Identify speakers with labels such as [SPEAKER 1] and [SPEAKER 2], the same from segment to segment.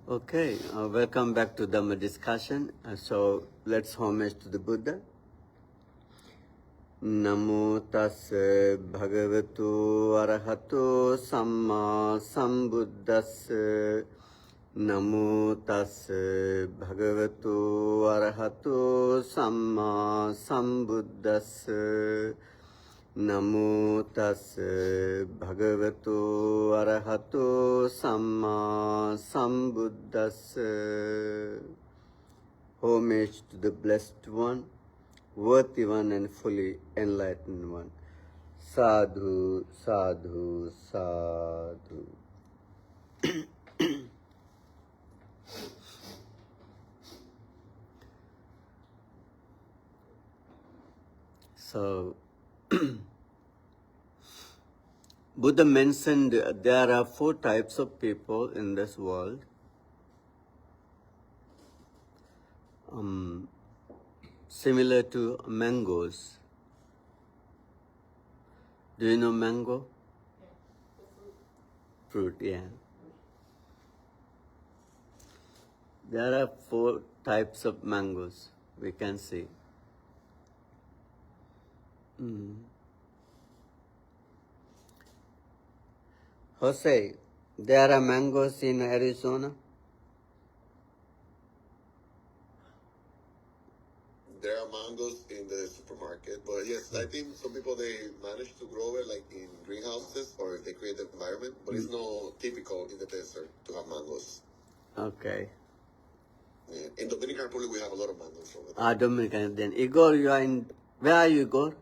[SPEAKER 1] Okay, welcome back to Dhamma discussion. So let's homage to the Buddha. Namo tassa bhagavato arahato samma sambuddhassa. Namo tassa bhagavato arahato samma sambuddhassa. Namo tassa bhagavato arahato samma sambuddhassa. Homage to the Blessed One, worthy one and fully enlightened one. Sadhu, sadhu, sadhu. So, Buddha mentioned there are 4 types of people in this world. Similar to mangoes. Do you know mango? Fruit, yeah. There are 4 types of mangoes we can see. Jose, there are mangoes in Arizona?
[SPEAKER 2] There are mangoes in the supermarket, but yes, I think some people they manage to grow it like in greenhouses or if they create the environment, but it's not typical in the desert to have mangoes.
[SPEAKER 1] Okay.
[SPEAKER 2] Yeah. In Dominican Republic, we have a lot of mangoes over there.
[SPEAKER 1] Dominican. Then Igor, you are in. Where are you, Igor?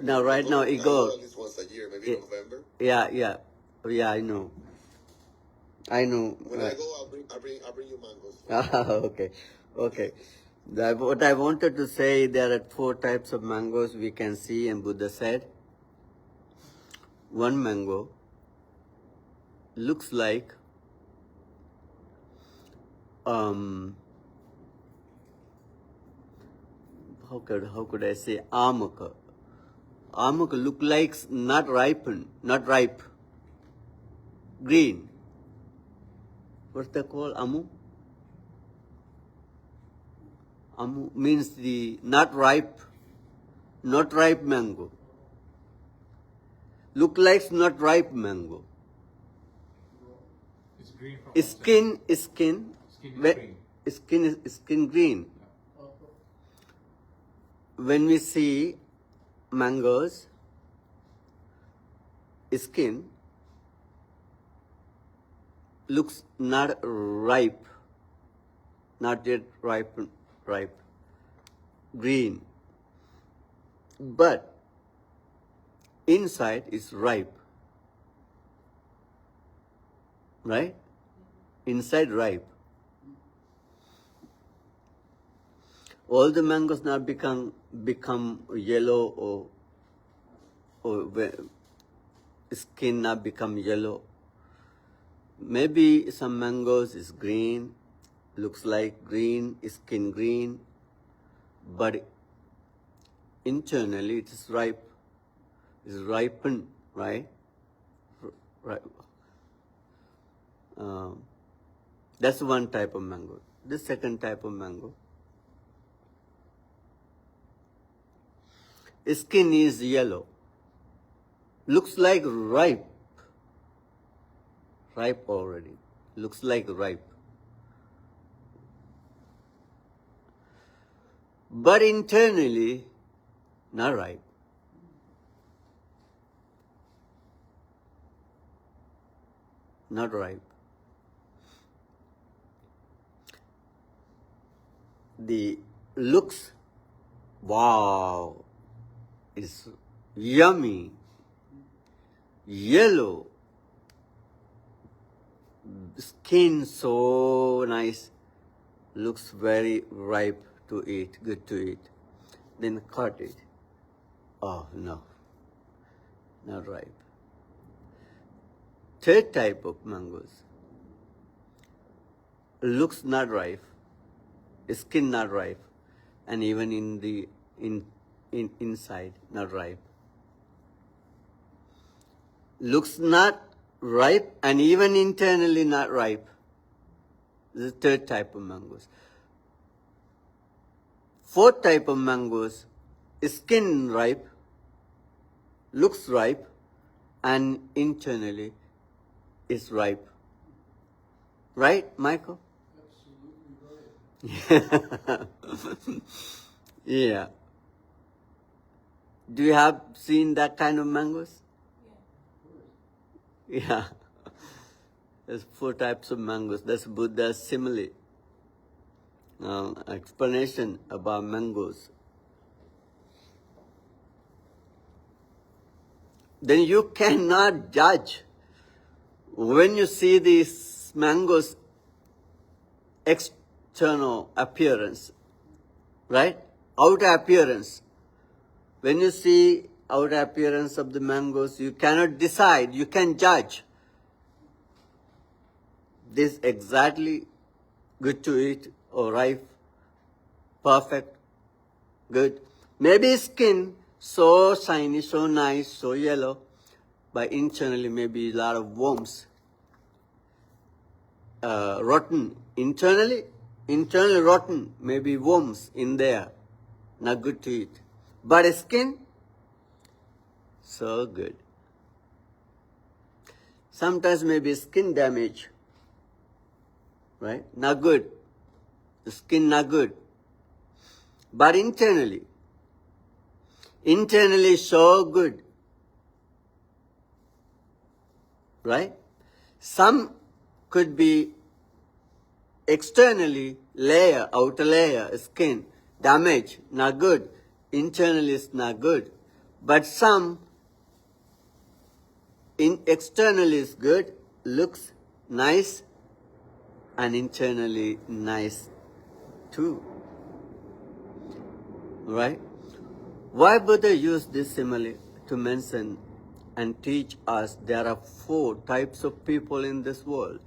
[SPEAKER 1] No, right now,
[SPEAKER 2] I
[SPEAKER 1] Igor.
[SPEAKER 2] go at least once a year, maybe in November.
[SPEAKER 1] Yeah, I know.
[SPEAKER 2] When I go, I'll bring you mangoes.
[SPEAKER 1] Okay. What I wanted to say, there are 4 types of mangoes we can see, and Buddha said, one mango looks like how could I say amaka. Amaka look like not ripe, green. What's that called? Amu? Amu means the not ripe mango. Look like not ripe mango.
[SPEAKER 3] It's green from
[SPEAKER 1] Skin green. When we see mangoes, skin looks not ripe, not yet ripe, green. But inside is ripe, right? Inside ripe. All the mangoes now become yellow or skin now become yellow. Maybe some mangoes is green, looks like green, skin green, but internally it is ripe, it's ripened, right? That's one type of mango. The second type of mango, skin is yellow, looks like ripe already, looks like ripe. But internally, not ripe. Not ripe. The looks, wow, is yummy, yellow, skin so nice, looks very ripe to eat, good to eat. Then cut it. Oh no, not ripe. Third type of mangoes, looks not ripe, skin not ripe, and even in the inside not ripe. Looks not ripe and even internally not ripe. This is the third type of mangoes. Fourth type of mangoes is skin ripe, looks ripe, and internally is ripe. Right, Michael?
[SPEAKER 3] Absolutely right.
[SPEAKER 1] Yeah. Do you have seen that kind of mangoes? Yeah. There's 4 types of mangoes. That's Buddha's simile. Explanation about mangoes. Then you cannot judge when you see these mangoes external appearance, right? Outer appearance. When you see outer appearance of the mangoes, you cannot decide, you can judge. This exactly good to eat or ripe, perfect, good. Maybe skin so shiny, so nice, so yellow, but internally maybe a lot of worms. Rotten internally rotten, maybe worms in there, not good to eat. But skin, so good. Sometimes maybe skin damage, right? Not good. The skin not good. But internally so good, right? Some could be externally outer layer, skin, damage, not good. Internally is not good. But some externally is good, looks nice, and internally nice too. Right? Why Buddha used this simile to mention and teach us there are 4 types of people in this world?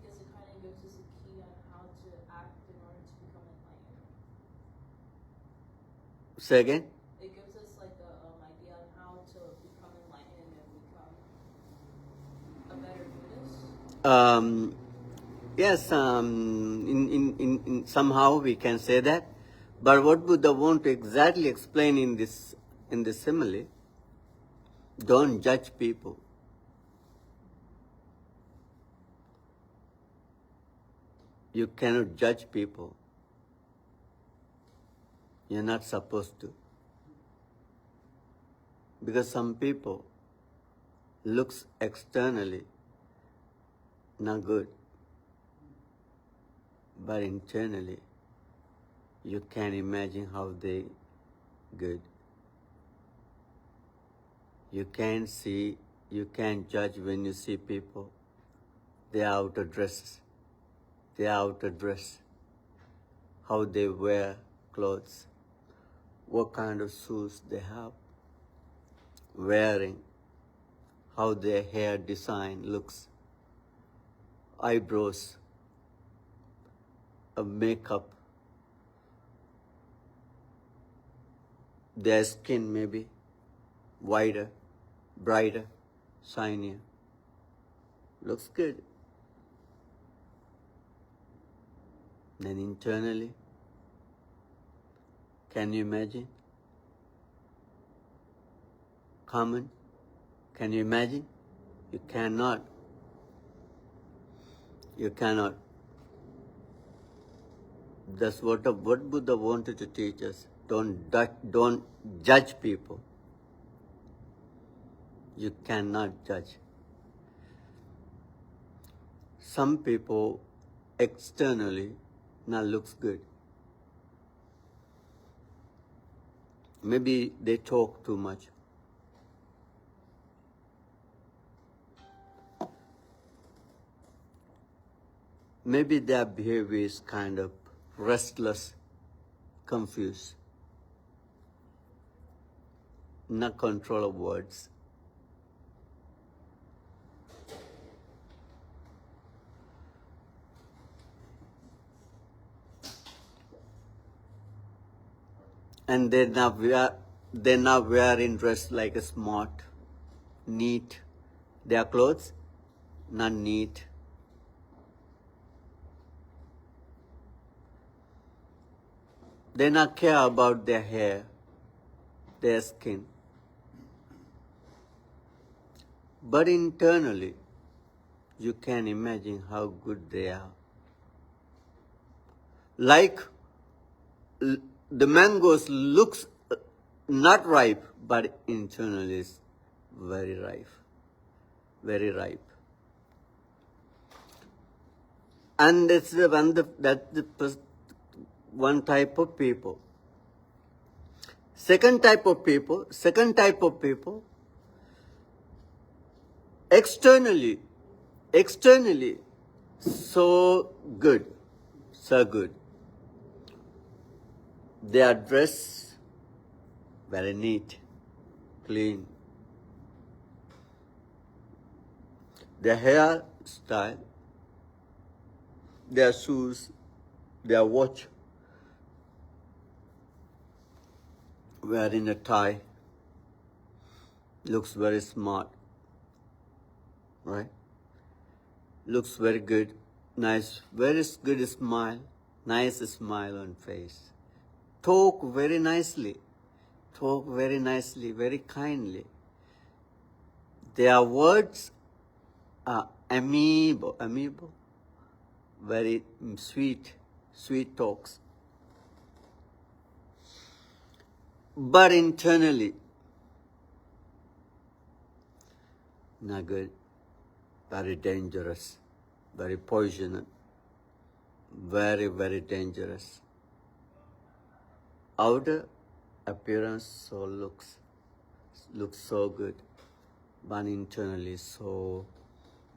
[SPEAKER 4] Because it kind of gives us a key on how to act in order to become enlightened.
[SPEAKER 1] Say again?
[SPEAKER 4] It gives us like a idea on how to become enlightened and become a better Buddhist.
[SPEAKER 1] Yes, in somehow we can say that. But what Buddha want to exactly explain in this simile, don't judge people. You cannot judge people. You're not supposed to. Because some people looks externally not good, but internally you can imagine how they good. You can't judge when you see people. They are out of dress. How they wear clothes, what kind of shoes they have, wearing, how their hair design looks, eyebrows, makeup, their skin maybe wider, brighter, shinier. Looks good. Then internally, can you imagine? Common? Can you imagine? You cannot. You cannot. That's what Buddha wanted to teach us. Don't judge people. You cannot judge. Some people externally now looks good. Maybe they talk too much. Maybe their behavior is kind of restless, confused, not control of words. And they're not wearing dress like a smart neat. Their clothes, not neat. They not care about their hair, their skin. But internally, you can imagine how good they are. Like the mangoes looks not ripe, but internally is very ripe, very ripe. And that's one type of people. Second type of people, externally, so good, so good. They are dressed very neat, clean. Their hair style, their shoes, their watch, wearing a tie, looks very smart, right? Looks very good, nice, very good smile, nice smile on face. Talk very nicely, very kindly. Their words are amiable, very sweet talks. But internally, not good, very dangerous, very poisonous, very dangerous. Outer appearance so looks so good, but internally so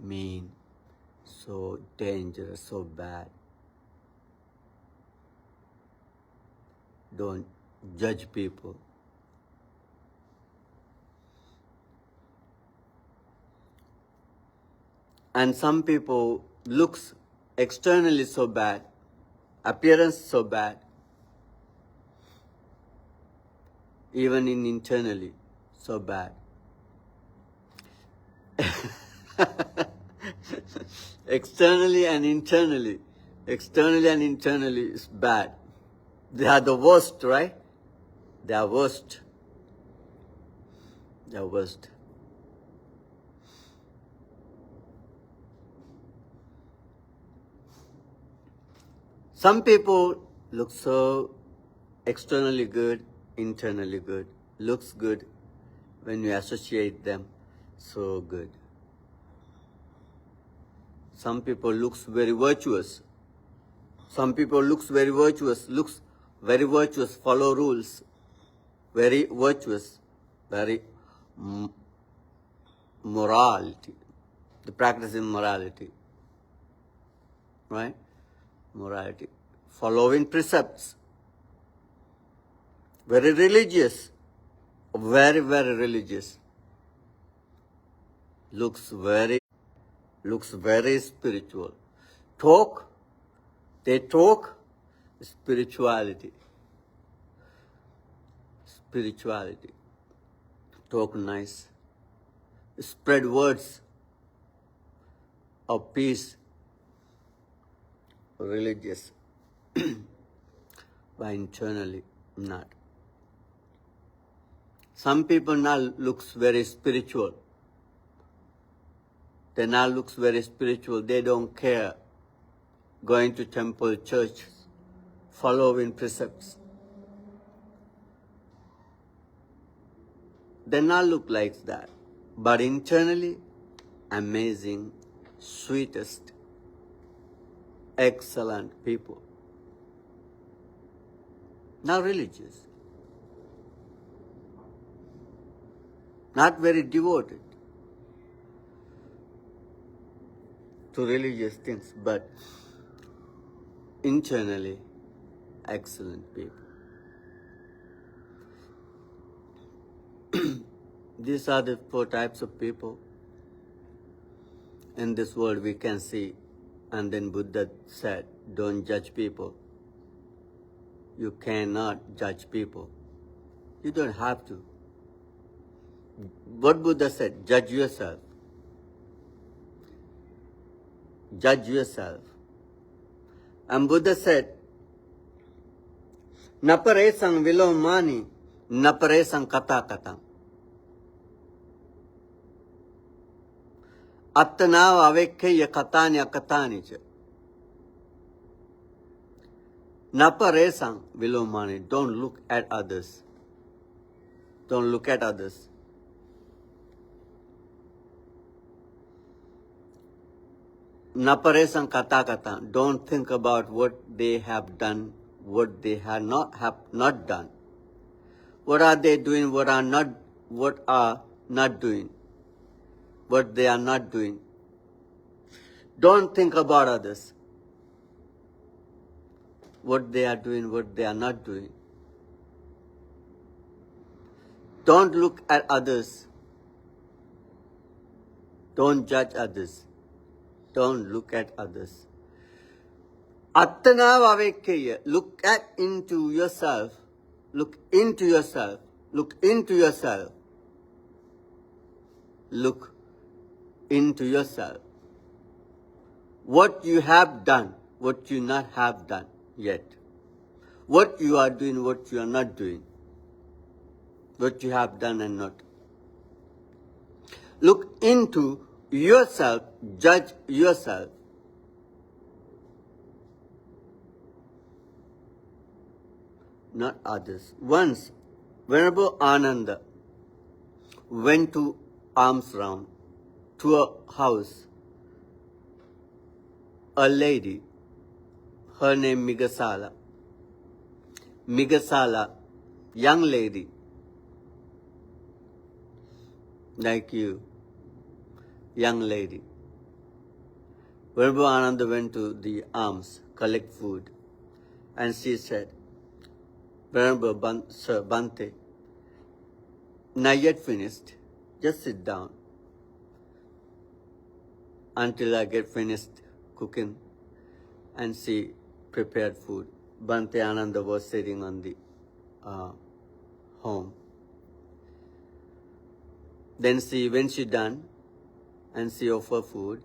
[SPEAKER 1] mean, so dangerous, so bad. Don't judge people. And some people looks externally so bad, appearance so bad, even in internally so bad. Externally and internally is bad. They are the worst, right? They are worst. They are worst. Some people look so externally good, internally good. Looks good when you associate them, so good. Some people looks very virtuous. Some people looks very virtuous, follow rules, very virtuous, very morality. The practice in morality, right? Morality. Following precepts. Very religious. Very religious. Looks very spiritual. They talk spirituality. Talk nice. Spread words of peace. Religious. But internally not. Some people now looks very spiritual. They now looks very spiritual. They don't care going to temple, church, following precepts. They now look like that. But internally, amazing, sweetest, excellent people. Not religious. Not very devoted to religious things, but internally excellent people. These are the 4 types of people in this world we can see. And then Buddha said, don't judge people. You cannot judge people. You don't have to. What Buddha said, judge yourself. Judge yourself. And Buddha said, naparesang vilomani, naparesang kata katam. Attanav avekkhaya katani akatani cha. Naparesang vilomani. Don't look at others. Don't look at others. Naparesang kata kata. Don't think about what they have done, what they have not done. What are they doing? What are not doing? What they are not doing. Don't think about others. What they are doing, what they are not doing. Don't look at others. Don't judge others. Don't look at others. Attana vavekkeya. Look into yourself. Look into yourself. Look into yourself. Look into yourself. What you have done, what you not have done yet. What you are doing, what you are not doing. What you have done and not. Look into yourself, judge yourself. Not others. Once, Venerable Ananda went to alms round to a house. A lady, her name Migasala. Migasala, young lady, like you, young lady. Venerable Ananda went to the alms, collect food, and she said, Venerable Sir Bhante, not yet finished, just sit down until I get finished cooking. And she prepared food. Bhante Ananda was sitting on the home. Then when she done, and she offered food,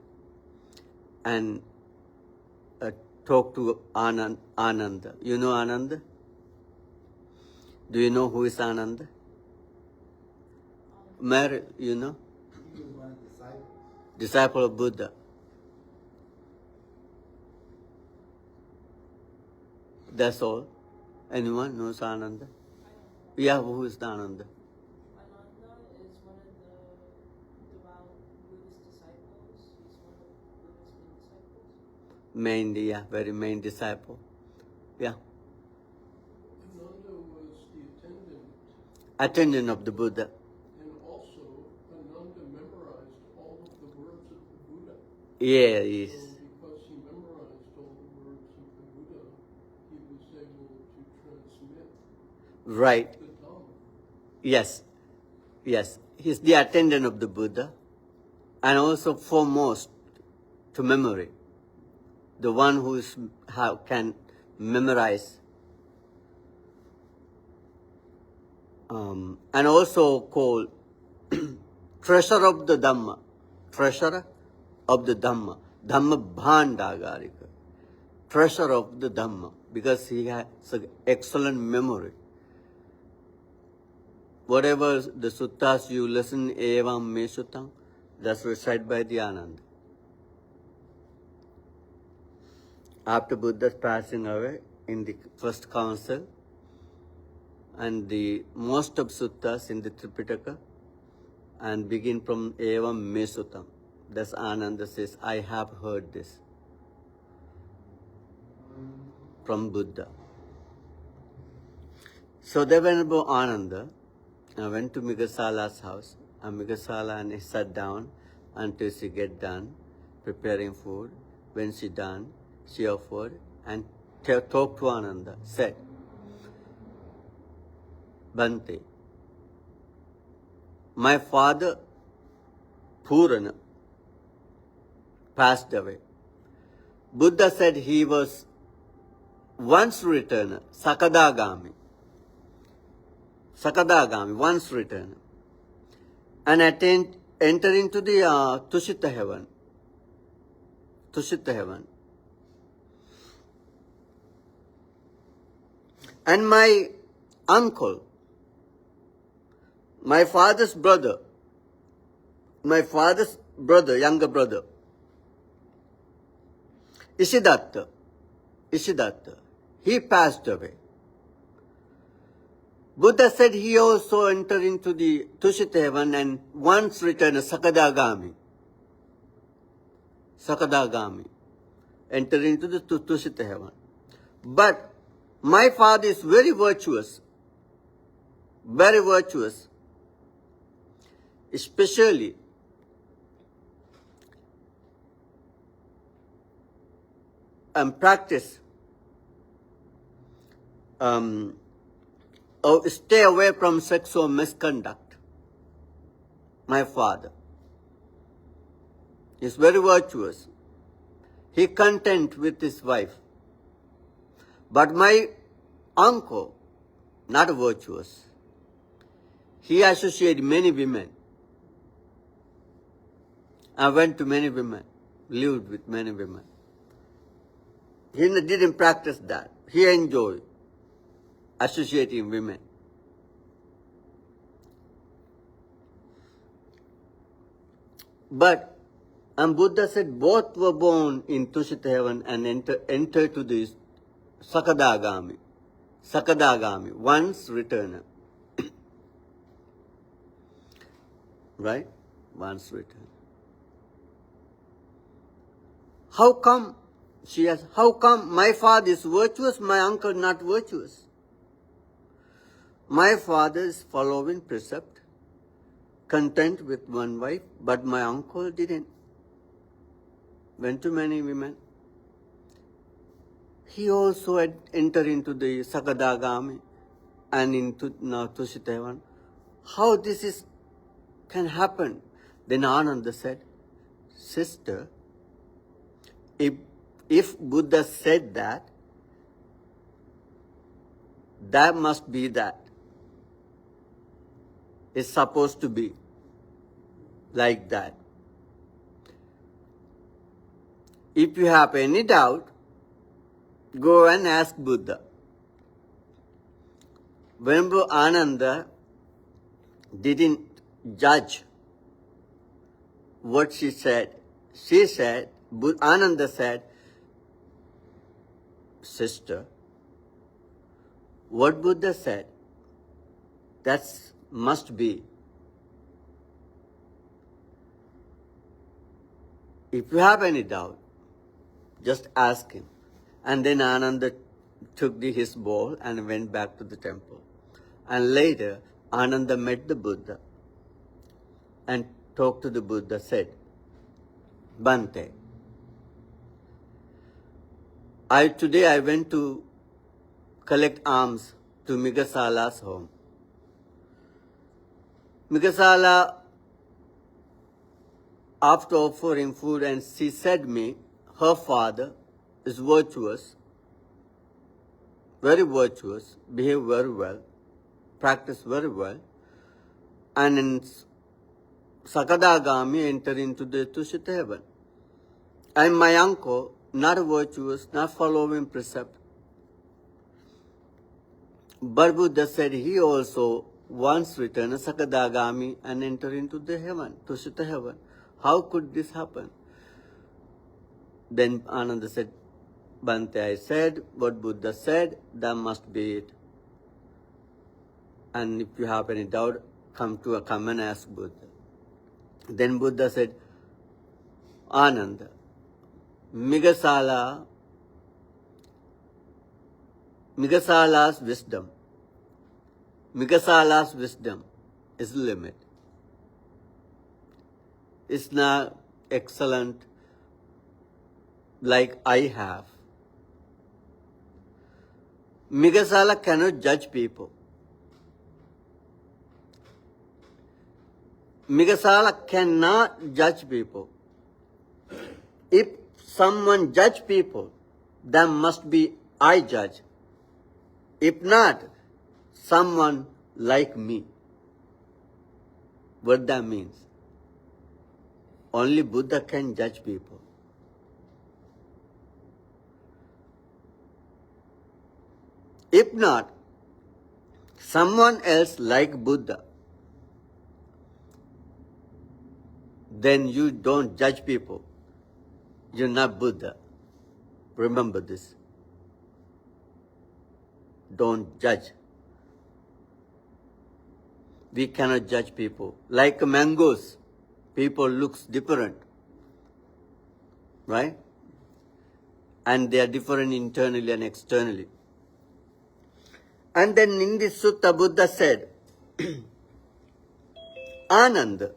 [SPEAKER 1] and talked to Ananda. You know Ananda? Do you know who is Ananda? Mary, you know?
[SPEAKER 3] He was one disciple.
[SPEAKER 1] Disciple of Buddha. That's all. Anyone knows Ananda? Yeah, who is the Ananda?
[SPEAKER 4] Ananda is one of the devout Buddhist disciples. He's one of Buddha's main disciples.
[SPEAKER 1] Very main disciple. Yeah.
[SPEAKER 3] Ananda was the attendant.
[SPEAKER 1] Attendant of the Buddha.
[SPEAKER 3] And also, Ananda memorized all of the words of the Buddha.
[SPEAKER 1] Yeah, yes.
[SPEAKER 3] So because he memorized all the words of the Buddha, he was able to transmit
[SPEAKER 1] Right.
[SPEAKER 3] the Dhamma.
[SPEAKER 1] Yes. Yes. He's the attendant of the Buddha, and also foremost to memory. The one who can memorize. And also called treasure of the Dhamma. Treasure of the Dhamma. Dhamma Bhandagarika. Treasure of the Dhamma. Because he has an excellent memory. Whatever the suttas you listen, evam me suttam, that's recited by the Ananda. After Buddha's passing away in the first council, and the most of suttas in the Tripitaka, and begin from evam me suttam. That's Ananda says, I have heard this from Buddha. So the Venerable Ananda went to Migasala's house, and Migasala and he sat down until she get done preparing food. When she done, she offered and talked to Ananda, said, Bhante, my father Purana passed away. Buddha said he was once returner, Sakadagami. Sakadagami, once returner. and enter into the Tushita heaven. Tushita heaven. And my uncle, my father's brother, younger brother, Isidatta, he passed away. Buddha said he also entered into the Tushita heaven and once returned Sakadagami. Entered into the Tushita heaven. But my father is very virtuous, especially practice stay away from sexual misconduct. My father is very virtuous. He content with his wife. But my uncle, not virtuous. He associated many women. I went to many women, lived with many women. He didn't practice that. He enjoyed associating women. But Buddha said both were born in Tushita heaven and enter to this Sakadagami, once returner. Right? Once returner. How come, she asked, how come my father is virtuous, my uncle not virtuous? My father is following precept, content with one wife, but my uncle didn't. Went to many women. He also had entered into the Sakadagami and into now Tushita heaven. How this can happen? Then Ananda said, sister, if Buddha said that, that must be that. It's supposed to be like that. If you have any doubt, go and ask Buddha. When Ananda didn't judge what she said, Ananda said, sister, what Buddha said, that must be. If you have any doubt, just ask him. And then Ananda took his bowl and went back to the temple. And later, Ananda met the Buddha and talked to the Buddha, said, Bhante, today I went to collect alms to Migasala's home. Migasala, after offering food, and she said me, her father is virtuous, very virtuous, behave very well, practice very well, and in Sakadagami enter into the Tushita heaven. And my uncle, not virtuous, not following precept. But Buddha said he also once returned Sakadagami and enter into the heaven, Tushita heaven. How could this happen? Then Ananda said, Bhante, I said what Buddha said, that must be it. And if you have any doubt, come and ask Buddha. Then Buddha said, Ananda, Migasala's wisdom is limit. It's not excellent like I have. Migasala cannot judge people. Migasala cannot judge people. If someone judge people, then must be I judge. If not, someone like me. what that means. Only Buddha can judge people. If not, someone else like Buddha, then you don't judge people. You're not Buddha. Remember this. Don't judge. We cannot judge people. Like mangoes, people looks different, right? And they are different internally and externally. And then in this sutta, Buddha said, Ananda,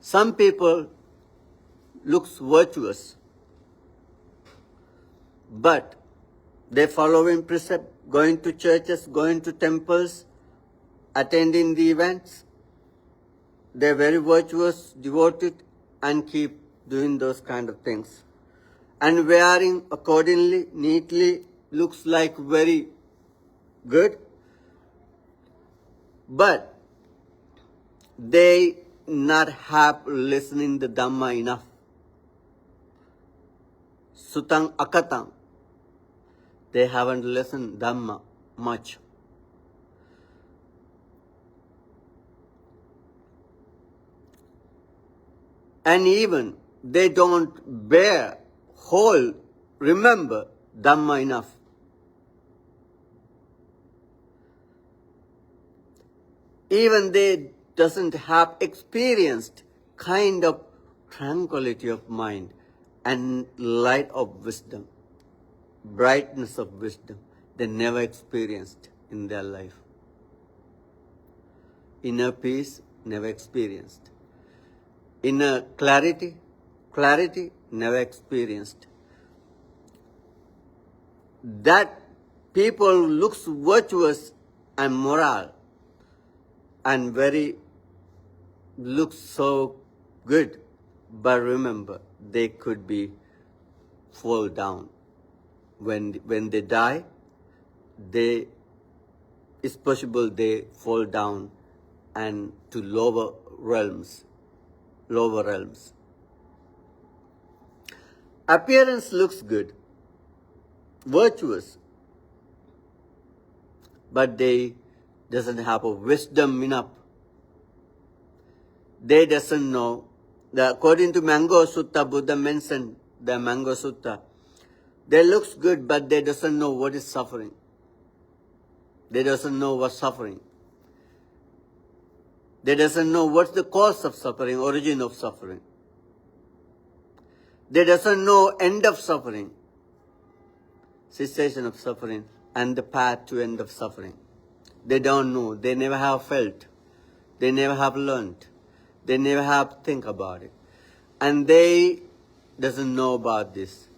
[SPEAKER 1] some people looks virtuous, but they following precept, going to churches, going to temples, attending the events. They're very virtuous, devoted, and keep doing those kind of things. And wearing accordingly, neatly, looks like very good. But they not have listening the Dhamma enough. Sutang akatang. They haven't listened Dhamma much. And even they don't remember Dhamma enough. Even they doesn't have experienced kind of tranquility of mind and light of wisdom, brightness of wisdom. They never experienced in their life. Inner peace, never experienced. Inner clarity, never experienced. That people looks virtuous and moral and looks so good, but remember, they could be fall down. When they die, it's possible they fall down and to lower realms. Appearance looks good, virtuous, but they doesn't have a wisdom enough. They doesn't know. According to Mango Sutta, Buddha mentioned the Mango Sutta. They looks good, but they doesn't know what is suffering. They doesn't know what's suffering. They doesn't know what's the cause of suffering, origin of suffering. They doesn't know end of suffering, cessation of suffering, and the path to end of suffering. They don't know. They never have felt. They never have learned. They never have think about it. And they doesn't know about this.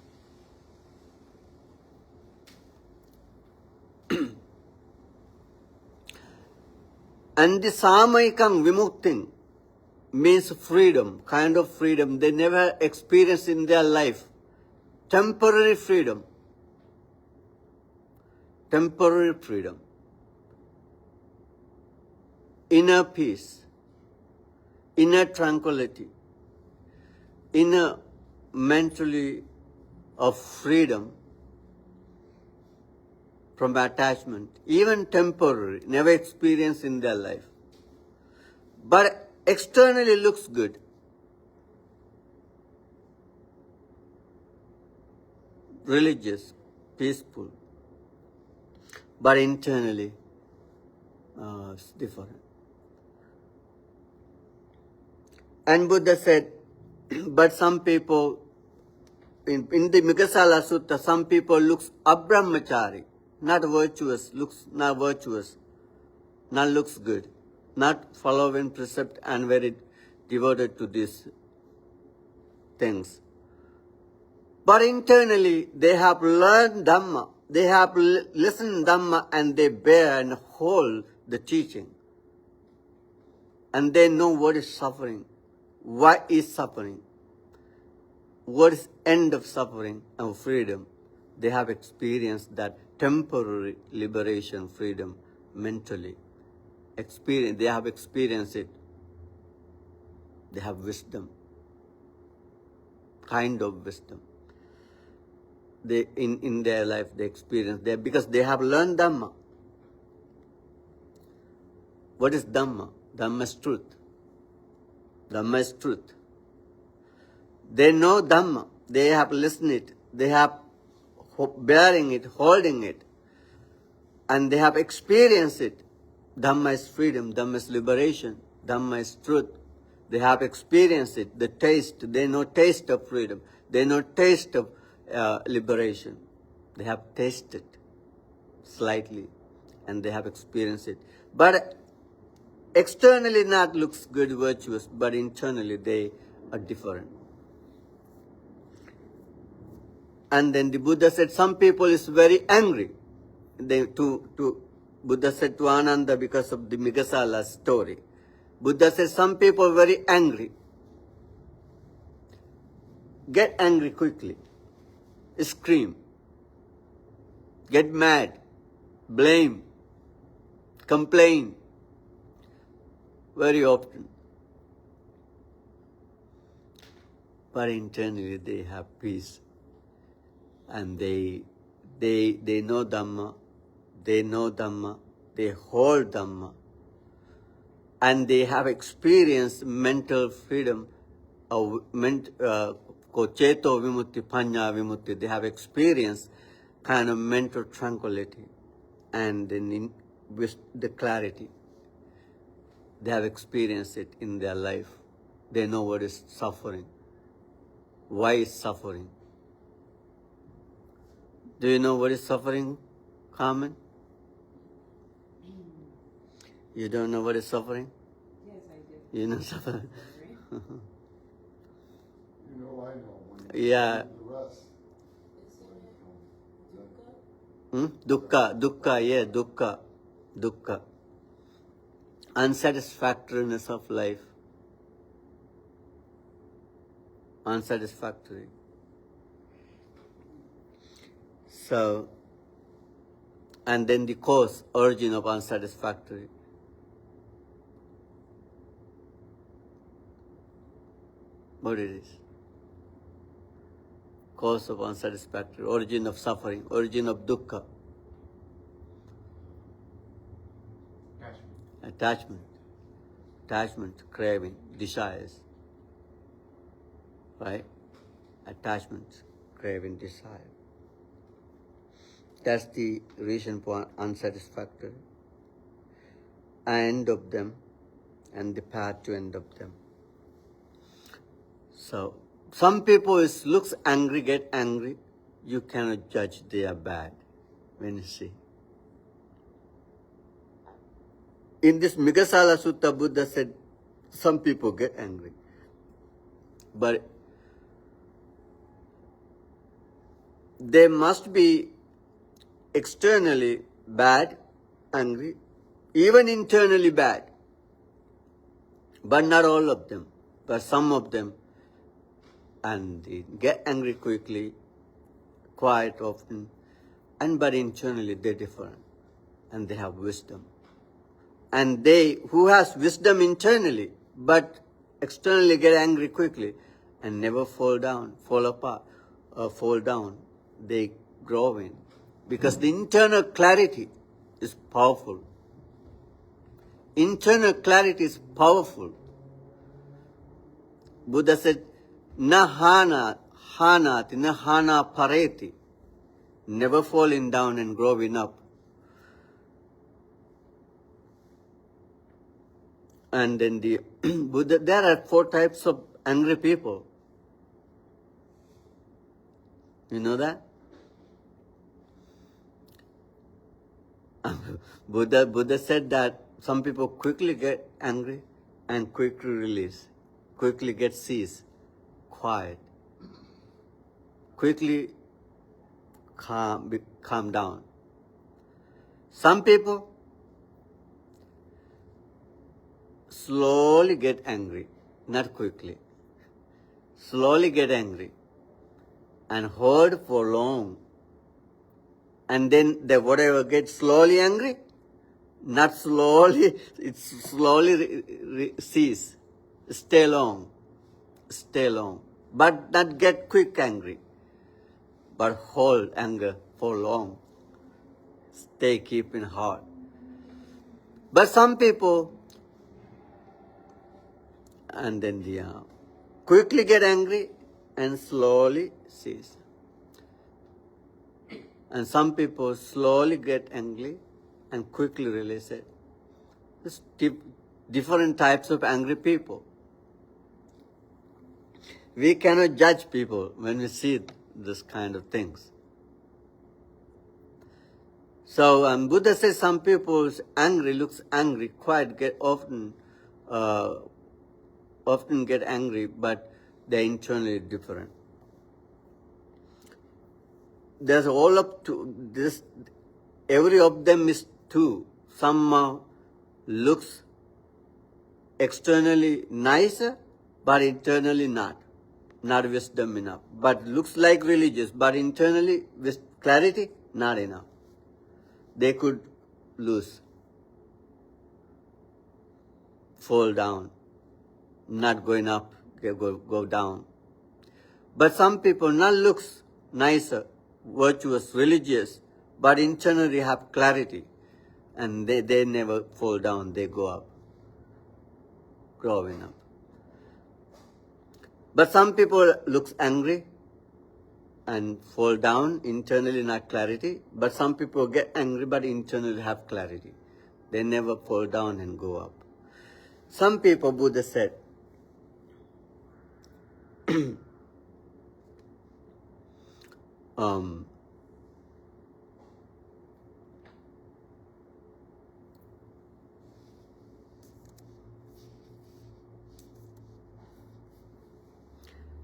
[SPEAKER 1] And the samayikang vimukting means freedom, kind of freedom they never experienced in their life. Temporary freedom. Temporary freedom. Inner peace. Inner tranquility. Inner mentally of freedom from attachment, even temporary, never experienced in their life. But externally looks good. Religious, peaceful. But internally, it's different. And Buddha said, but some people, in the Migasala Sutta, some people looks abrahmachari, not virtuous, not looks good, not following precept and very devoted to these things. But internally, they have learned Dhamma, they have listened Dhamma, and they bear and hold the teaching. And they know what is suffering, why is suffering, what is end of suffering and freedom. They have experienced that temporary liberation, freedom, mentally. experience, they have experienced it. They have wisdom, kind of wisdom. They in their life they experience that because they have learned Dhamma. What is Dhamma? Dhamma is truth. Dhamma is truth. They know Dhamma. They have listened it. They have bearing it, holding it, and they have experienced it. Dhamma is freedom. Dhamma is liberation. Dhamma is truth. They have experienced it. The taste. They know taste of freedom. They know taste of liberation. They have tasted slightly, and they have experienced it. But externally not looks good, virtuous, but internally they are different. And then the Buddha said some people is very angry. Buddha said to Ananda because of the Migasala story. Buddha said some people are very angry. Get angry quickly. Scream. Get mad. Blame. Complain. Very often. But internally they have peace. And they know Dhamma. They know Dhamma. They hold Dhamma. And they have experienced mental freedom, Cheto Vimutti, Panya Vimutti. They have experienced kind of mental tranquility and with the clarity. They have experienced it in their life. They know what is suffering. Why is suffering? Do you know what is suffering, Carmen? You don't know what is suffering?
[SPEAKER 5] Yes, I do.
[SPEAKER 1] You know suffering?
[SPEAKER 3] You know, I know. When you
[SPEAKER 1] Yeah.
[SPEAKER 3] the rest.
[SPEAKER 4] Isn't it dukkha?
[SPEAKER 1] Dukkha. Dukkha. Unsatisfactoriness of life. Unsatisfactory. So, and then the cause, origin of unsatisfactory. What it is? Cause of unsatisfactory, origin of suffering, origin of dukkha. Attachment, craving, desires. Right? Attachment, craving, desire. That's the reason for unsatisfactory. End of them and the path to end of them. So, some people looks angry, get angry. You cannot judge they are bad when you see. In this Migasala Sutta, Buddha said, some people get angry. But they must be externally bad, angry, even internally bad. But not all of them, but some of them. And they get angry quickly, quiet often, but internally they're different. And they have wisdom. And they, who has wisdom internally, but externally get angry quickly, and never fall down, fall apart, or fall down, they grow in. Because the internal clarity is powerful. Internal clarity is powerful. Buddha said, na hanati, na hana pareti. Never falling down and growing up. And then the Buddha, there are 4 types of angry people. You know that? Buddha said that some people quickly get angry and quickly release, quickly get cease, quiet, quickly calm down. Some people slowly get angry, not quickly. Slowly get angry and hold for long. And then they whatever gets slowly angry, Not slowly, it slowly cease. Stay long. Stay long. But not get quick angry. But hold anger for long. Stay keep in heart. But some people, and then they quickly get angry and slowly cease. And some people slowly get angry and quickly release it. There's different types of angry people. We cannot judge people when we see this kind of things. So Buddha says some people looks angry, often get angry, but they're internally different. There's all up to this. Every of them is two. Some looks externally nicer, but internally not wisdom enough. But looks like religious, but internally with clarity, not enough. They could lose, fall down, not going up, go down. But some people not looks nicer, virtuous, religious, but internally have clarity, and they never fall down, they go up, growing up. But some people looks angry and fall down, internally not clarity. But some people get angry but internally have clarity. They never fall down and go up. Some people, Buddha said,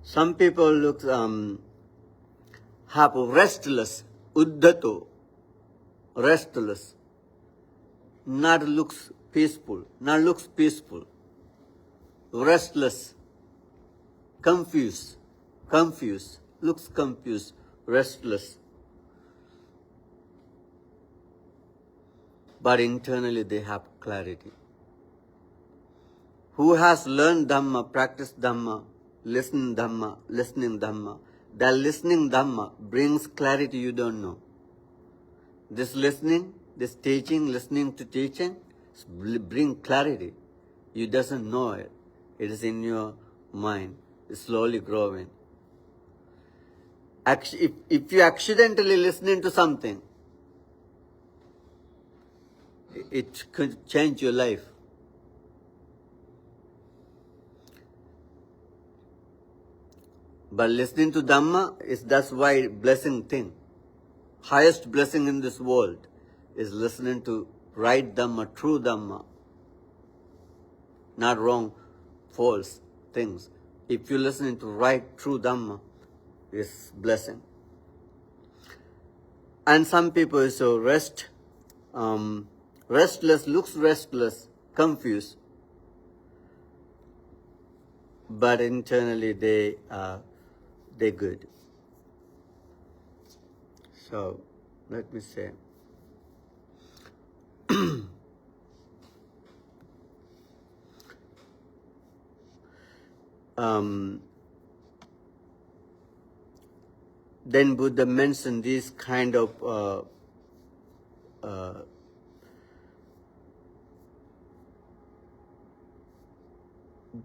[SPEAKER 1] some people look have restless, uddato, restless, not looks peaceful, restless, confused, looks confused, restless. But internally they have clarity. Who has learned Dhamma, practiced Dhamma, listening Dhamma, that listening Dhamma brings clarity you don't know. This listening, this teaching, listening to teaching, bring clarity. You doesn't know it. It is in your mind. It's slowly growing. If you accidentally listening to something, it could change your life. But listening to Dhamma that's why blessing thing. Highest blessing in this world is listening to right Dhamma, true Dhamma. Not wrong, false things. If you're listening to right, true Dhamma, it's blessing. And some people is so restless, looks restless, confused. But internally they're good. So, let me say. Then Buddha mentioned these kind of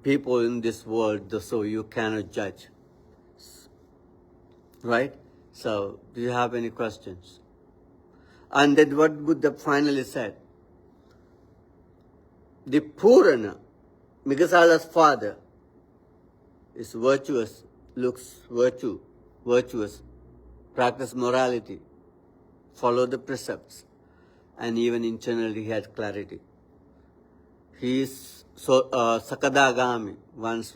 [SPEAKER 1] people in this world, so you cannot judge. Right? So, do you have any questions? And then what Buddha finally said? The Purana, Migasala's father, is virtuous, looks virtuous, practice morality, follow the precepts, and even internally he had clarity. He is Sakadagami, once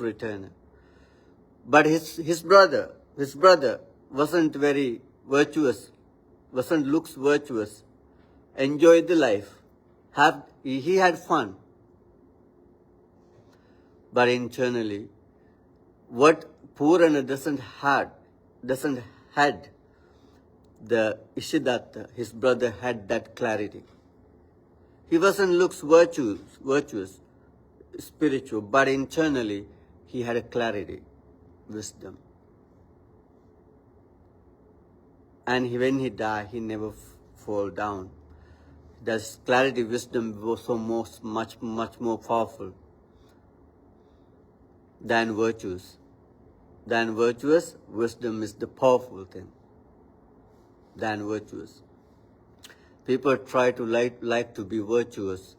[SPEAKER 1] returned. But his brother wasn't very virtuous, looks virtuous, enjoyed the life, he had fun. But internally, what Purana doesn't had, the Ishidatta, his brother had that clarity. He wasn't looks virtuous, spiritual, but internally he had a clarity, wisdom. And when he died, he never fall down. That clarity, wisdom was so much more powerful than virtues. Than virtuous, wisdom is the powerful thing. Than virtuous. People try to like to be virtuous,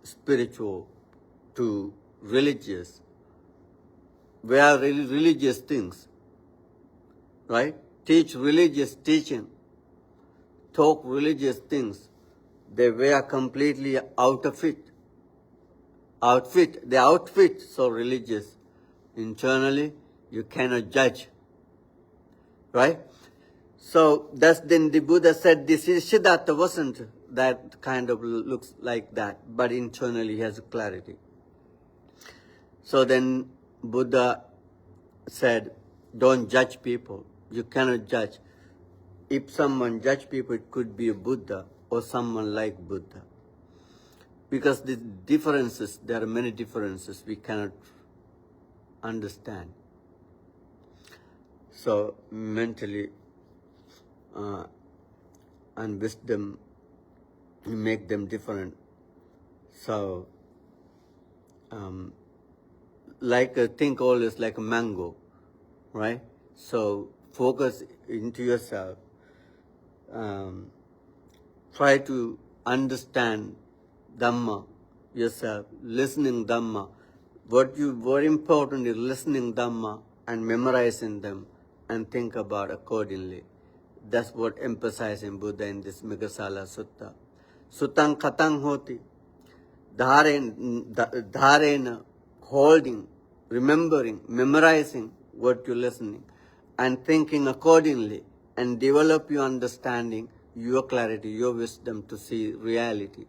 [SPEAKER 1] spiritual, to religious. Wear religious things, right? Teach religious teaching, talk religious things. They wear completely out of it. The outfit so religious. Internally, you cannot judge, right? So that's then the Buddha said this is Siddhartha wasn't that kind of looks like that, but internally he has clarity. So then Buddha said, don't judge people. You cannot judge. If someone judge people, it could be a Buddha or someone like Buddha. Because the differences, there are many differences we cannot understand. So mentally and wisdom make them different. So think always like a mango, right? So focus into yourself. Try to understand Dhamma yourself, listening Dhamma. Very important is listening Dhamma and memorizing them and think about accordingly. That's what emphasizing Buddha in this Meghasala Sutta. Sutang katang hoti. Dharena, holding, remembering, memorizing what you're listening and thinking accordingly and develop your understanding, your clarity, your wisdom to see reality,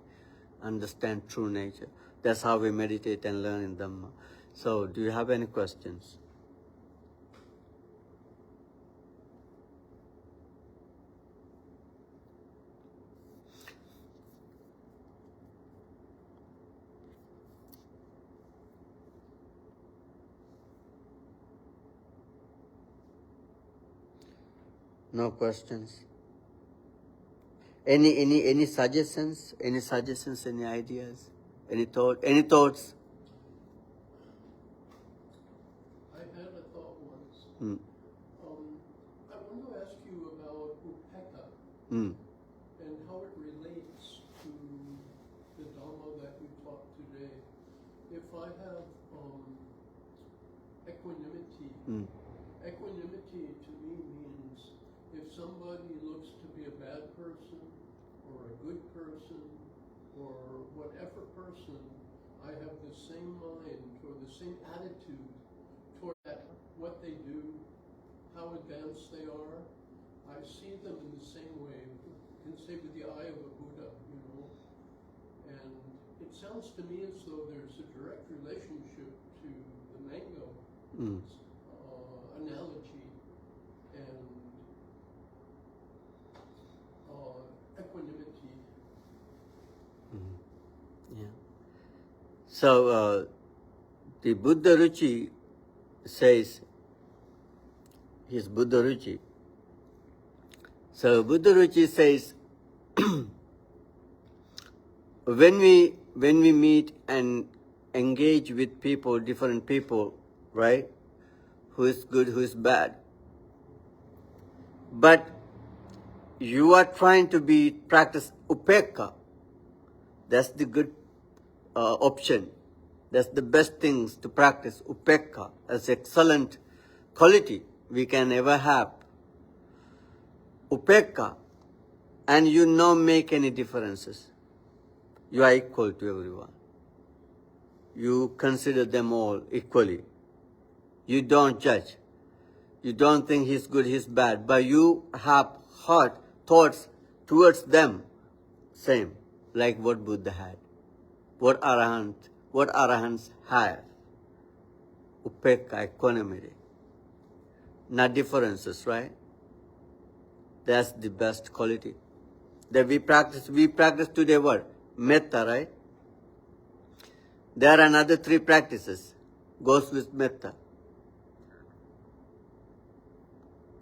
[SPEAKER 1] understand true nature. That's how we meditate and learn in Dhamma. So, do you have any questions? No questions? Any suggestions? Any suggestions, any ideas? Any thoughts?
[SPEAKER 3] I had a thought once.
[SPEAKER 1] Hmm.
[SPEAKER 3] I want to ask you about upekkha
[SPEAKER 1] Hmm.
[SPEAKER 3] and how it relates to the Dhamma that we taught today. If I have equanimity, equanimity to me means if somebody looks to be a bad person or a good person or whatever person, I have the same mind or the same attitude toward that, what they do, how advanced they are. I see them in the same way. You can say with the eye of a Buddha, And it sounds to me as though there's a direct relationship to the mango analogy and equanimity.
[SPEAKER 1] Yeah. So the Buddha Ruchi says, his Buddha Ruchi. So Buddha Ruchi says, when we meet and engage with people, different people, right? Who is good, who is bad. But you are trying to practice upekkha. That's the good option. That's the best things to practice. Upekkha as excellent quality we can ever have. Upekkha, and you don't make any differences. You are equal to everyone. You consider them all equally. You don't judge. You don't think he's good, he's bad, but you have thoughts towards them, same, like what Buddha had, what Arahants have. Upekkha, equanimity. Not differences, right? That's the best quality. That we practice today what? Metta, right? There are another 3 practices. Goes with metta.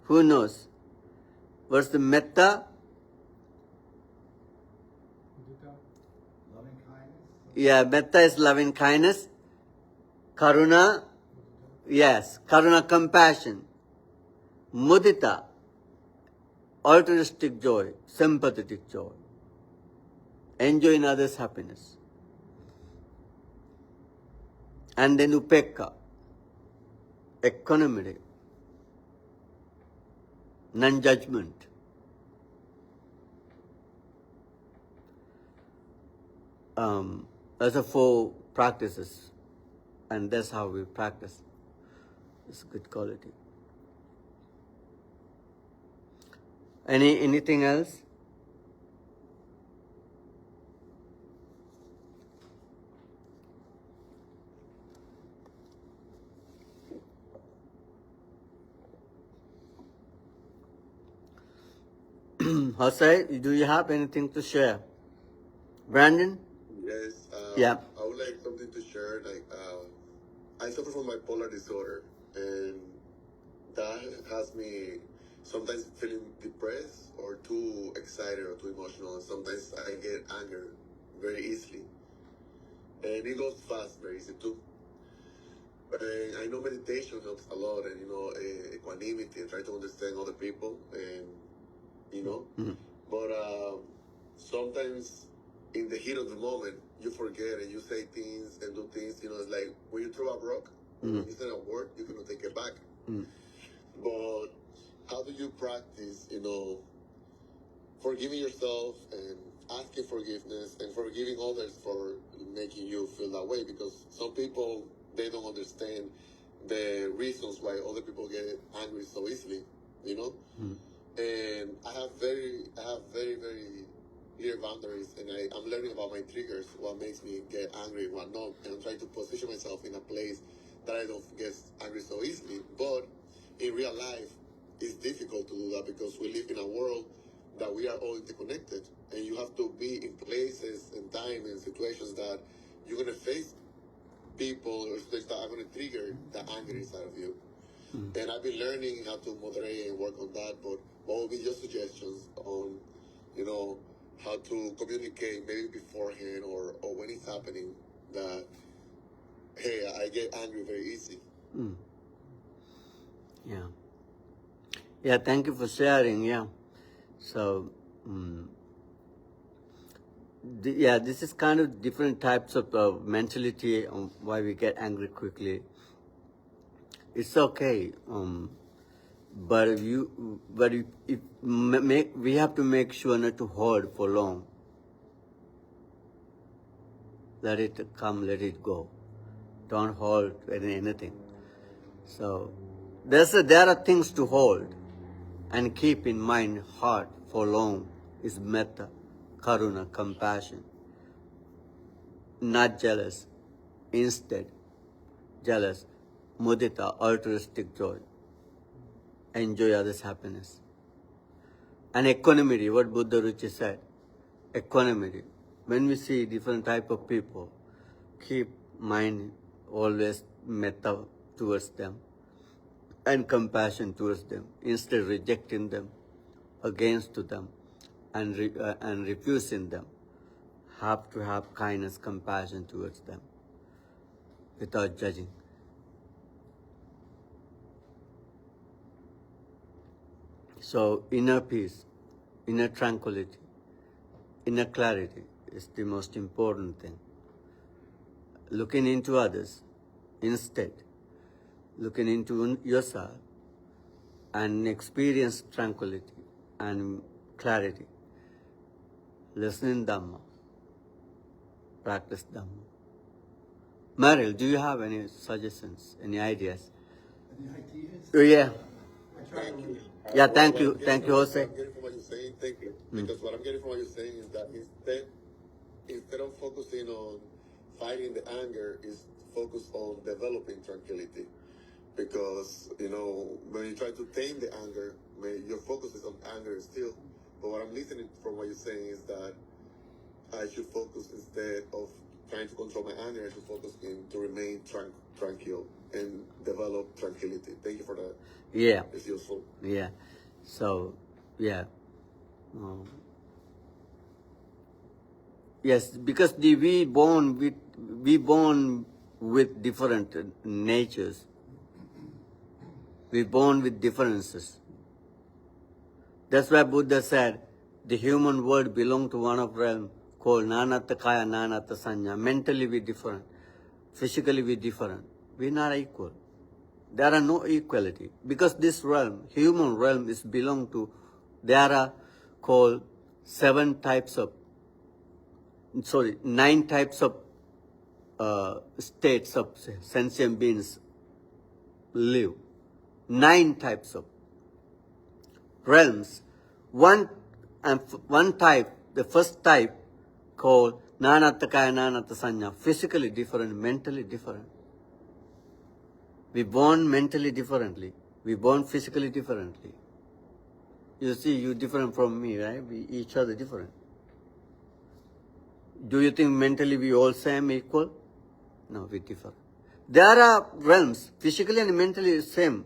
[SPEAKER 1] Who knows? What's the metta?
[SPEAKER 5] Loving kindness.
[SPEAKER 1] Yeah, metta is loving kindness. Karuna, yes, karuna, compassion. Mudita, altruistic joy, sympathetic joy. Enjoying others' happiness. And then upekka, equanimity, non-judgment. Those are 4 practices, and that's how we practice. It's good quality. Anything else? Jose, do you have anything to share? Brandon?
[SPEAKER 2] Yes.
[SPEAKER 1] Yeah.
[SPEAKER 2] I would like something to share. Like, I suffer from bipolar disorder, and that has me sometimes feeling depressed or too excited or too emotional. And sometimes I get angry very easily, and it goes fast very easy too. And I know meditation helps a lot, and equanimity, and try to understand other people, and
[SPEAKER 1] Mhm.
[SPEAKER 2] but sometimes in the heat of the moment you forget and you say things and do things. It's like when you throw a rock, or when you say a word, you cannot take it back. But how do you practice, forgiving yourself and asking forgiveness and forgiving others for making you feel that way? Because some people, they don't understand the reasons why other people get angry so easily, And I have very, very clear boundaries, and I'm learning about my triggers, what makes me get angry, what not, and I'm trying to position myself in a place that I don't get angry so easily. But in real life, it's difficult to do that because we live in a world that we are all interconnected, and you have to be in places and time and situations that you're gonna face people or situations that are gonna trigger the anger inside of you. And I've been learning how to moderate and work on that. But what would be your suggestions on, how to communicate maybe beforehand or when it's happening that, hey, I get angry very easy?
[SPEAKER 1] Yeah. Yeah, thank you for sharing. Yeah. So, this is kind of different types of mentality on why we get angry quickly. It's okay, but we have to make sure not to hold for long. Let it come, let it go. Don't hold anything. So there are things to hold and keep in mind. Heart for long is metta, karuna, compassion. Not jealous, instead jealous, mudita, altruistic joy. Enjoy others' happiness. And equanimity, what Buddha Ruchi said. Equanimity. When we see different type of people, keep mind always metta towards them and compassion towards them, instead rejecting them, against to them, and refusing them. Have to have kindness, compassion towards them, without judging. So inner peace, inner tranquility, inner clarity is the most important thing. Looking into others, instead looking into yourself and experience tranquility and clarity. Listening Dhamma, practice Dhamma. Meryl, do you have any suggestions, any ideas?
[SPEAKER 5] Any ideas?
[SPEAKER 1] Oh, yeah.
[SPEAKER 5] I try to read.
[SPEAKER 1] Yeah, thank you, Jose.
[SPEAKER 2] What I'm getting from what you're saying, thank you. Because what I'm getting from what you're saying is that instead of focusing on fighting the anger, is focus on developing tranquility. Because when you try to tame the anger, your focus is on anger still. But what I'm listening from what you're saying is that I should focus instead of trying to control my anger. I should focus in to remain tranquil and develop tranquility. Thank you for that.
[SPEAKER 1] Yeah.
[SPEAKER 2] It's useful.
[SPEAKER 1] Yeah. So, yeah. Yes, because we born with different natures. We born with differences. That's why Buddha said the human world belongs to one of realm called Nanata Kaya, Nanata Sanya. Mentally we different. Physically we different. We're not equal. There are no equality. Because this realm, human realm, is belong to, there are called 9 types of states of sentient beings live. 9 types of realms. One type, the first type called Nanatakaya Nanata Sanya, physically different, mentally different. We born mentally differently. We born physically differently. You see, you different from me, right? We each other different. Do you think mentally we all same, equal? No, we differ. There are realms, physically and mentally same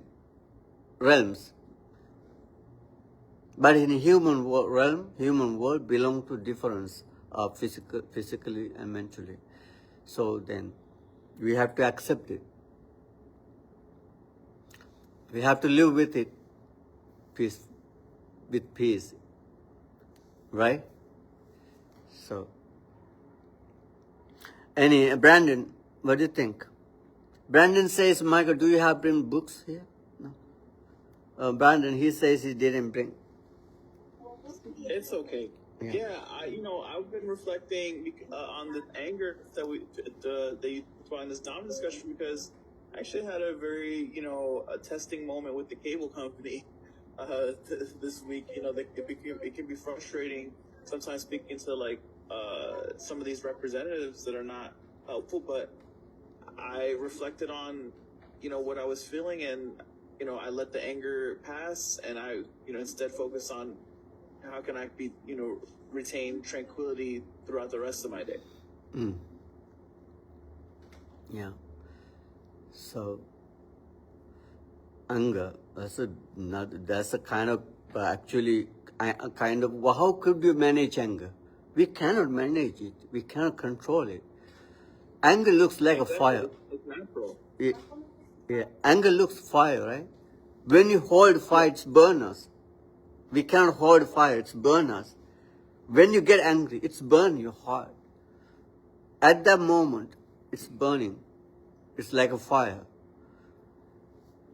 [SPEAKER 1] realms. But in human realm, human world belong to difference of physically and mentally. So then, we have to accept it. We have to live with it, with peace, right? So, Brandon, what do you think? Brandon says, Michael, do you have bring books here? No. Brandon, he says he didn't bring.
[SPEAKER 6] It's okay. Yeah, I've been reflecting on the anger that you brought in this Dhamma discussion, because I actually had a very, a testing moment with the cable company this week. It can be frustrating sometimes speaking to some of these representatives that are not helpful, but I reflected on, what I was feeling, and, I let the anger pass, and I, instead focus on how can I be, retain tranquility throughout the rest of my day.
[SPEAKER 1] Yeah. So, anger, that's a kind of, how could you manage anger? We cannot manage it. We cannot control it. Anger looks like a fire.
[SPEAKER 6] It's natural.
[SPEAKER 1] Yeah. Anger looks fire, right? When you hold fire, it's burn us. We can't hold fire, it's burn us. When you get angry, it's burn your heart. At that moment, it's burning. It's like a fire.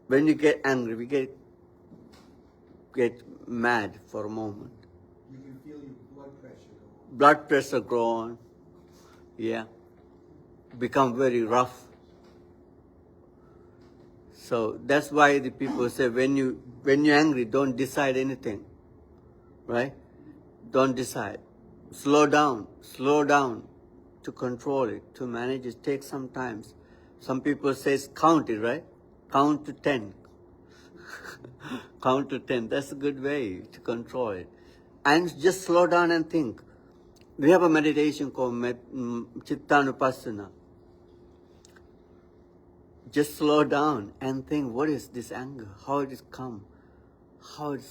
[SPEAKER 1] When you get angry, we get mad for a moment.
[SPEAKER 5] You can feel your blood pressure go on.
[SPEAKER 1] Blood pressure grow on. Yeah. Become very rough. So that's why the people say when you're angry, don't decide anything. Right? Don't decide. Slow down to control it, to manage it. Take some time. Some people say count it, right? Count to 10. Count to 10. That's a good way to control it. And just slow down and think. We have a meditation called Chittanupassana. Just slow down and think, what is this anger? How it has come? How it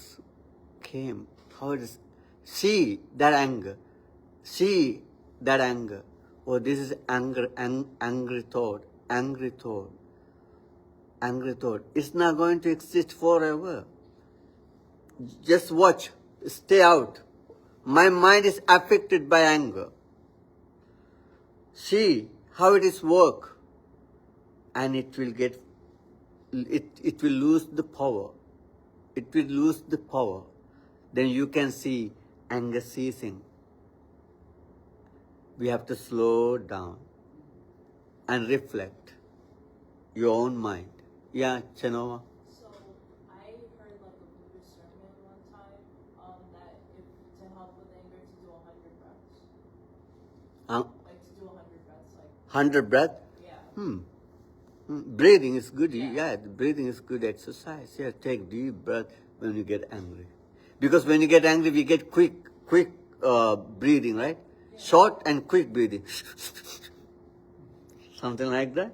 [SPEAKER 1] came? How it is? See that anger. See that anger. Oh, this is anger, angry thought, angry thought, angry thought. It's not going to exist forever. Just watch. Stay out. My mind is affected by anger. See how it is work. And it will lose the power. It will lose the power. Then you can see anger ceasing. We have to slow down and reflect your own mind. Yeah, Chenova?
[SPEAKER 4] So I heard like a Buddhist sermon one time that if to help with anger to do 100 breaths. Like to do 100 breaths.
[SPEAKER 1] 100 breath?
[SPEAKER 4] Yeah.
[SPEAKER 1] Breathing is good.
[SPEAKER 4] Yeah.
[SPEAKER 1] Yeah, breathing is good exercise. Yeah, take deep breath when you get angry. Because when you get angry, we get quick breathing, right?
[SPEAKER 4] Yeah.
[SPEAKER 1] Short and quick breathing. Something like that.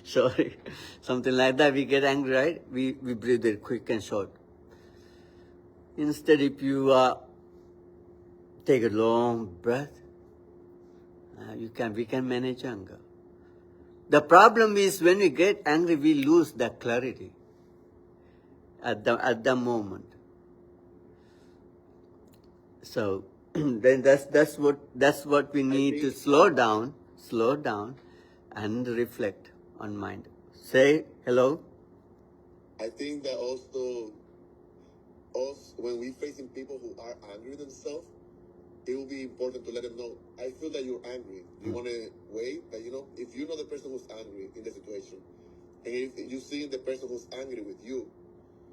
[SPEAKER 1] Sorry. Something like that. We get angry, right? We breathe it quick and short. Instead, if you take a long breath, we can manage anger. The problem is when we get angry, we lose that clarity at the moment. So then that's what we need to slow down, and reflect on mind. Say hello.
[SPEAKER 2] I think that also us, when we facing people who are angry themselves, it will be important to let them know, I feel that you're angry. You want to wait? But if you know the person who's angry in the situation, and if you see the person who's angry with you,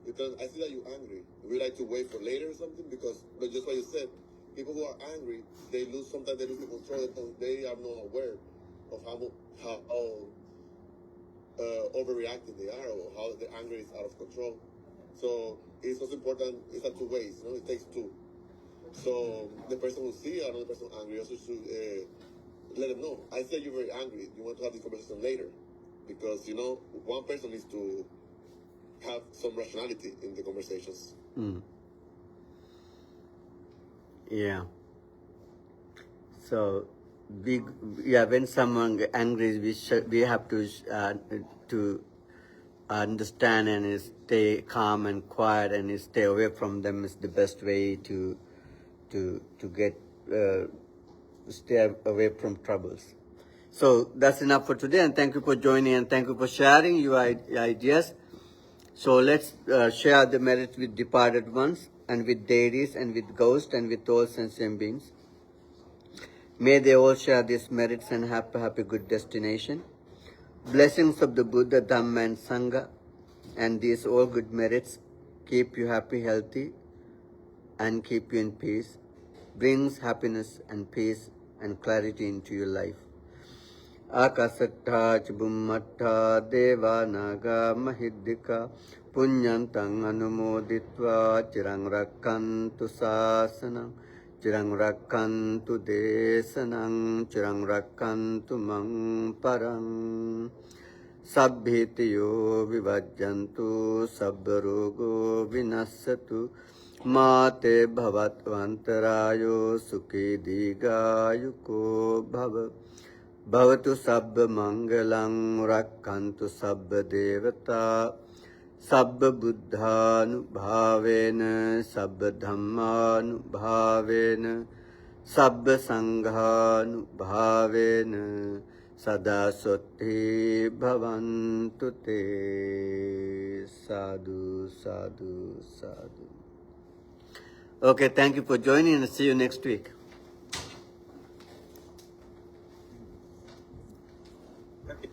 [SPEAKER 2] because I see that you're angry. We like to wait for later or something but just what you said, people who are angry, sometimes they lose the control. They are not aware of how overreacting they are, or how the anger is out of control. So it's also important. It's not two ways. It takes two. So the person who see another person angry also should let them know. I said you're very angry. You want to have this conversation later, because one person needs to have some rationality in the conversations.
[SPEAKER 1] Yeah. So when someone gets angry, we have to understand and stay calm and quiet and stay away from them is the best way to get stay away from troubles. So that's enough for today, and thank you for joining and thank you for sharing your ideas. So let's share the merits with departed ones and with deities and with ghosts and with all sentient beings. May they all share these merits and have a good destination. Blessings of the Buddha, Dhamma and Sangha and these all good merits keep you happy, healthy and keep you in peace. Brings happiness and peace and clarity into your life. Akasattha Chibummattha Deva Naga Mahiddhika Punyantang Anumoditva Chirang Rakkantu Sasanang Chirang Rakkantu Desanang Chirang Rakkantu Mang Parang Sabbhitiyo Vivajjantu Sabbarogo Vinassatu Mate Bhavatvantarayo Sukhi Digayuko Bhava Bhavatu Sabba Mangalang Rakkantu Sabba Devata Sabba Buddhanubhavena Sabba Dhammanubhavena Sabba Sanghanubhavena Sada Sotti Bhavantu Te. Sadhu, sadhu, sadhu. Okay, thank you for joining and see you next week.
[SPEAKER 6] Okay.